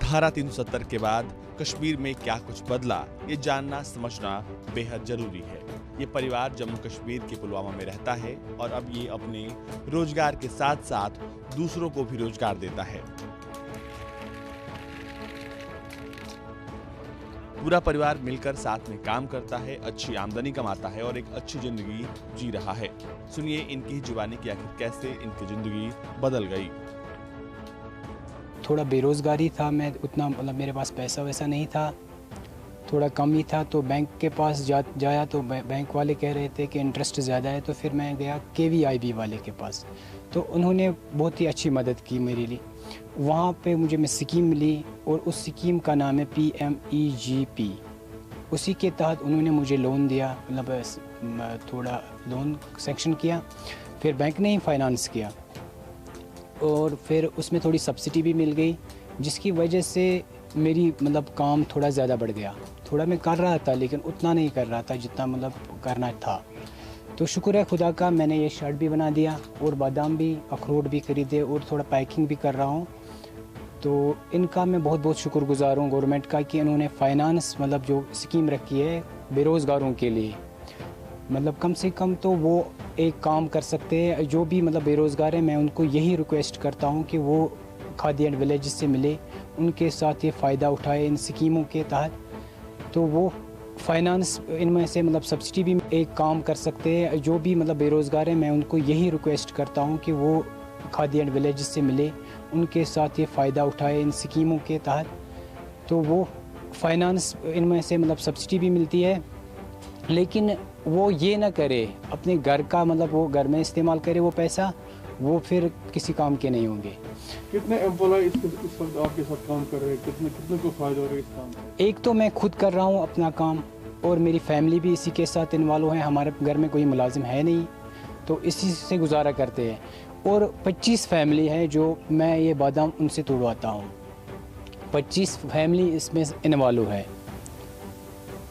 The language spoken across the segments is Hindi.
धारा 370 के बाद कश्मीर में क्या कुछ बदला, ये जानना समझना बेहद जरूरी है। ये परिवार जम्मू कश्मीर के पुलवामा में रहता है और अब ये अपने रोजगार के साथ साथ दूसरों को भी रोजगार देता है। पूरा परिवार मिलकर साथ में काम करता है, अच्छी आमदनी कमाता है और एक अच्छी जिंदगी जी रहा है। सुनिए इनकी जुबानी कि आखिर कैसे इनकी जिंदगी बदल गई। थोड़ा बेरोज़गारी था, मैं उतना मेरे पास पैसा वैसा नहीं था, थोड़ा कम ही था। तो बैंक के पास जाया तो बैंक वाले कह रहे थे कि इंटरेस्ट ज़्यादा है। तो फिर मैं गया KVIB वाले के पास, तो उन्होंने बहुत ही अच्छी मदद की मेरे लिए। वहाँ पे मुझे स्कीम मिली और उस स्कीम का नाम है PMEGP। उसी के तहत उन्होंने मुझे लोन दिया, थोड़ा लोन सेक्शन किया, फिर बैंक ने ही फाइनेंस किया और फिर उसमें थोड़ी सब्सिडी भी मिल गई, जिसकी वजह से मेरी काम थोड़ा ज़्यादा बढ़ गया। थोड़ा मैं कर रहा था लेकिन उतना नहीं कर रहा था जितना करना था। तो शुक्र है खुदा का, मैंने ये शर्ट भी बना दिया और बादाम भी, अखरोट भी खरीदे और थोड़ा पैकिंग भी कर रहा हूँ। तो इनका मैं बहुत बहुत शुक्रगुजार हूँ गवर्नमेंट का कि इन्होंने फाइनेंस जो स्कीम रखी है बेरोज़गारों के लिए, कम से कम तो वो एक काम कर सकते हैं। जो भी बेरोज़गार है, मैं उनको यही रिक्वेस्ट करता हूँ कि वो खादी एंड विलेज से मिले, उनके साथ ये फ़ायदा उठाए इन स्कीमों के तहत। तो वो फाइनेंस इनमें से सब्सिडी भी एक काम कर सकते हैं। जो भी बेरोज़गार है, मैं उनको यही रिक्वेस्ट करता हूँ कि वो खादी एंड विलेज से मिले, उनके साथ ये फ़ायदा उठाए इन स्कीमों के तहत। तो वो फाइनेंस इनमें से सब्सिडी भी मिलती है, लेकिन वो ये ना करे अपने घर का वो घर में इस्तेमाल करे वो पैसा, वो फिर किसी काम के नहीं होंगे। कितने एम्प्लॉय इस वक्त आपके साथ काम कर रहे हैं? कितने को फायदा हो रहा है इस काम से? एक तो मैं खुद कर रहा हूँ अपना काम और मेरी फैमिली भी इसी के साथ इन्वॉल्व है। हमारे घर में कोई मुलाजिम है नहीं, तो इसी से गुजारा करते हैं। और 25 फैमिली है जो मैं ये बादाम उनसे तोड़वाता हूँ। 25 फैमिली इसमें इन्वॉल्व है।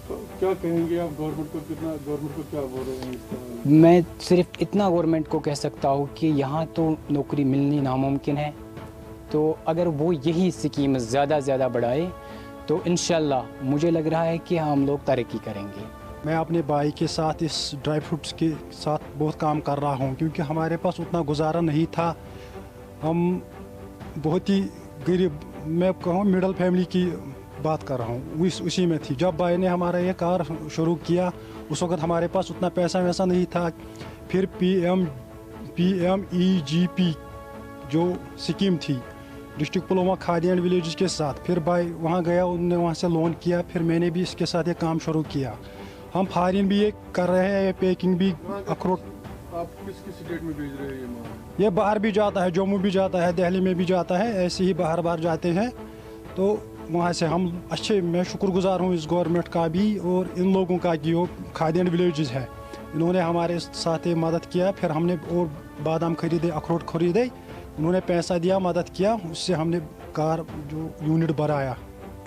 तो क्या कहेंगे आप गवर्नमेंट को क्या बोल रहे हैं इसका? मैं सिर्फ इतना गवर्नमेंट को कह सकता हूँ कि यहाँ तो नौकरी मिलनी नामुमकिन है, तो अगर वो यही स्कीम ज़्यादा बढ़ाए तो इंशाल्लाह मुझे लग रहा है कि हम लोग तरक्की करेंगे। मैं अपने भाई के साथ इस ड्राई फ्रूट्स के साथ बहुत काम कर रहा हूँ, क्योंकि हमारे पास उतना गुजारा नहीं था। हम बहुत ही गरीब, मैं कहूँ मिडिल फैमिली की बात कर रहा हूँ, उसी में थी। जब भाई ने हमारा ये कार शुरू किया, उस वक्त हमारे पास उतना पैसा वैसा नहीं था। फिर PMEGP जो स्कीम थी district Pulwama khadi and village के साथ, फिर भाई वहाँ गया, उन्होंने वहाँ से लोन किया, फिर मैंने भी इसके साथ ये काम शुरू किया। हम फारिन भी ये कर रहे हैं, ये पैकिंग भी, अखरोट। आप किस स्टेट में भेज रहे हैं ये बाहर भी जाता है, जम्मू भी जाता है, दिल्ली में भी जाता है, ऐसे ही बाहर जाते हैं। तो वहाँ से हम अच्छे, मैं शुक्रगुजार हूँ इस गवर्नमेंट का भी और इन लोगों का कि वो खादी एंड विलेजेस है, इन्होंने हमारे साथ मदद किया। फिर हमने और बादाम खरीदे, अखरोट खरीदे, उन्होंने पैसा दिया, मदद किया, उससे हमने कार जो यूनिट बढ़ाया।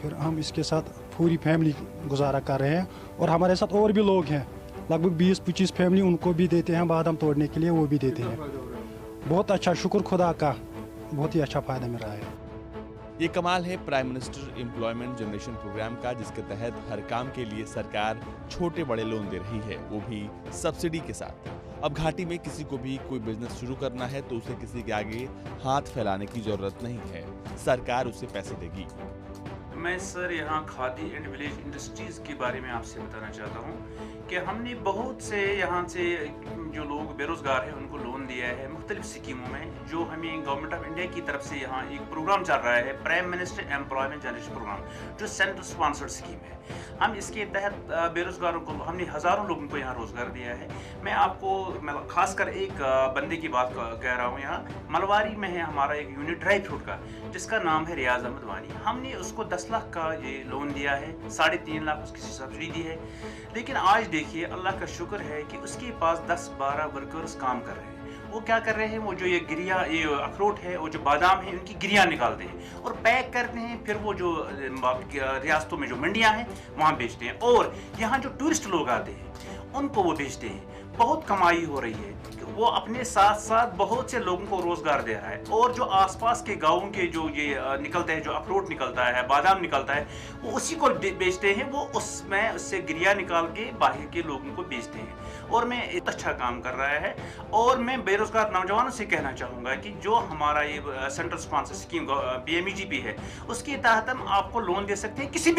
फिर हम इसके साथ पूरी फैमिली गुजारा कर रहे हैं और हमारे साथ और भी लोग हैं, लगभग 20-25 फैमिली, उनको भी देते हैं बादाम तोड़ने के लिए, वो भी देते हैं। बहुत अच्छा, शुक्र खुदा का, बहुत ही अच्छा फ़ायदा मिल रहा है। ये कमाल है prime minister employment generation programme का, जिसके तहत हर काम के लिए सरकार छोटे बड़े लोन दे रही है, वो भी सब्सिडी के साथ। अब घाटी में किसी को भी कोई बिजनेस शुरू करना है तो उसे किसी के आगे हाथ फैलाने की जरूरत नहीं है, सरकार उसे पैसे देगी। मैं सर यहाँ खादी एंड विलेज इंडस्ट्रीज़ के बारे में आपसे बताना चाहता हूँ कि हमने बहुत से यहाँ से जो लोग बेरोज़गार हैं उनको लोन दिया है मुख्तलिफ स्कीमों में, जो हमें गवर्नमेंट ऑफ इंडिया की तरफ से यहाँ एक प्रोग्राम चल रहा है, prime minister employment generation programme, जो सेंट्रल स्पॉन्सर्ड स्कीम है। हम इसके तहत बेरोज़गारों को, हमने हज़ारों लोगों को यहाँ रोज़गार दिया है। मैं आपको खासकर एक बंदे की बात कह रहा हूँ। यहाँ मलवारी में है हमारा एक यूनिट ड्राई फ्रूट का, जिसका नाम है रियाज अहमद वानी। हमने उसको 10 लाख का ये लोन दिया है, 3.5 लाख उसकी सब्सिडी दी है। लेकिन आज देखिए, अल्लाह का शुक्र है कि उसके पास 10-12 वर्कर्स काम कर रहे हैं। वो क्या कर रहे हैं, वो जो ये गिरिया, ये अखरोट है, वो जो बादाम है, उनकी गिरियाँ निकालते हैं और पैक करते हैं, फिर वो जो रियासतों में जो मंडियाँ हैं वहाँ बेचते हैं, और यहाँ जो टूरिस्ट लोग आते हैं उनको वो बेचते हैं। बहुत कमाई हो रही है, वो अपने साथ साथ बहुत से लोगों को रोजगार दे रहा है। और जो आसपास के गाँव के जो ये निकलते हैं, जो अखरोट निकलता है, बादाम निकलता है, वो उसी को बेचते हैं, वो उसमें उससे गिरिया निकाल के बाहर के लोगों को बेचते हैं। और मैं अच्छा काम कर रहा है। और मैं बेरोजगार नौजवानों से कहना चाहूँगा कि जो हमारा ये सेंट्रल स्पॉन्सर स्कीम BMEGP है, उसके तहत हम आपको लोन दे सकते हैं। किसी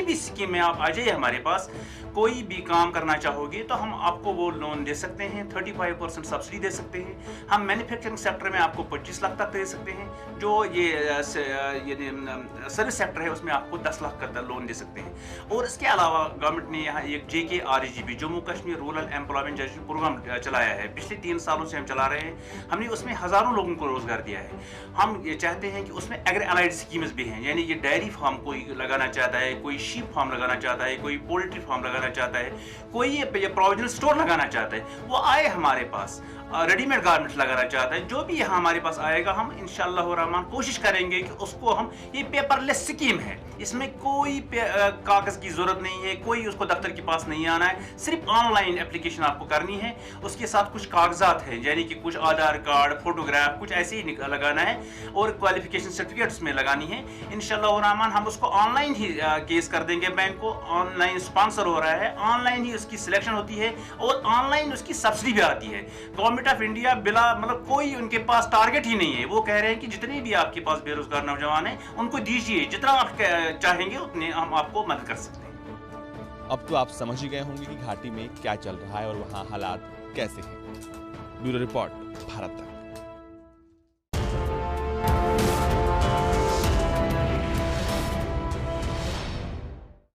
भी स्कीम में आप आ जाइए हमारे पास, कोई भी काम करना चाहोगे तो हम आपको वो लोन दे सकते हैं। 35% सब्सिडी दे सकते हैं। हम मैन्युफैक्चरिंग सेक्टर में आपको 25 लाख तक दे सकते हैं। जो ये सर्विस सेक्टर है उसमें आपको 10 लाख का लोन दे सकते हैं। और इसके अलावा गवर्नमेंट ने यहाँ एक JKREGP, Jammu Kashmir rural employment programme चलाया है। पिछले 3 सालों से हम चला रहे हैं। हमने उसमें हज़ारों लोगों को रोजगार दिया है। हम ये चाहते हैं कि उसमें एग्री अलाइड स्कीम्स भी हैं, यानी ये डेयरी फार्म कोई लगाना चाहता है, कोई शीप फार्म लगाना चाहता है, कोई पोल्ट्री फार्म लगाना चाहता है, कोई ये प्रोविजनल स्टोर लगाना चाहता है, वो आए हमारे पास। रेडीमेड गारमेंट्स लगाना चाहता है, जो भी यहाँ हमारे पास आएगा, हम इंशाअल्लाह रहमान कोशिश करेंगे कि उसको हम, ये पेपरलेस स्कीम है, इसमें कोई कागज़ की ज़रूरत नहीं है, कोई उसको दफ्तर के पास नहीं आना है, सिर्फ ऑनलाइन एप्लीकेशन आपको करनी है। उसके साथ कुछ कागजात हैं, यानी कि कुछ आधार कार्ड, फोटोग्राफ, कुछ ऐसे ही लगाना है, और क्वालिफिकेशन सर्टिफिकेट्स में लगानी है। इंशाअल्लाह रहमान हम उसको ऑनलाइन ही केस कर देंगे। बैंक को ऑनलाइन स्पॉन्सर हो रहा है, ऑनलाइन ही उसकी सिलेक्शन होती है, और ऑनलाइन उसकी सब्सिडी भी आती है। गवर्नमेंट ऑफ इंडिया बिला मतलब कोई उनके पास टारगेट ही नहीं है। वो कह रहे हैं कि जितने भी आपके पास बेरोजगार नौजवान हैं उनको दीजिए, जितना आप चाहेंगे उतने हम आपको मदद कर सकते हैं। अब तो आप समझ ही गए होंगे कि घाटी में क्या चल रहा है और वहाँ हालात कैसे हैं। ब्यूरो रिपोर्ट, भारत तक।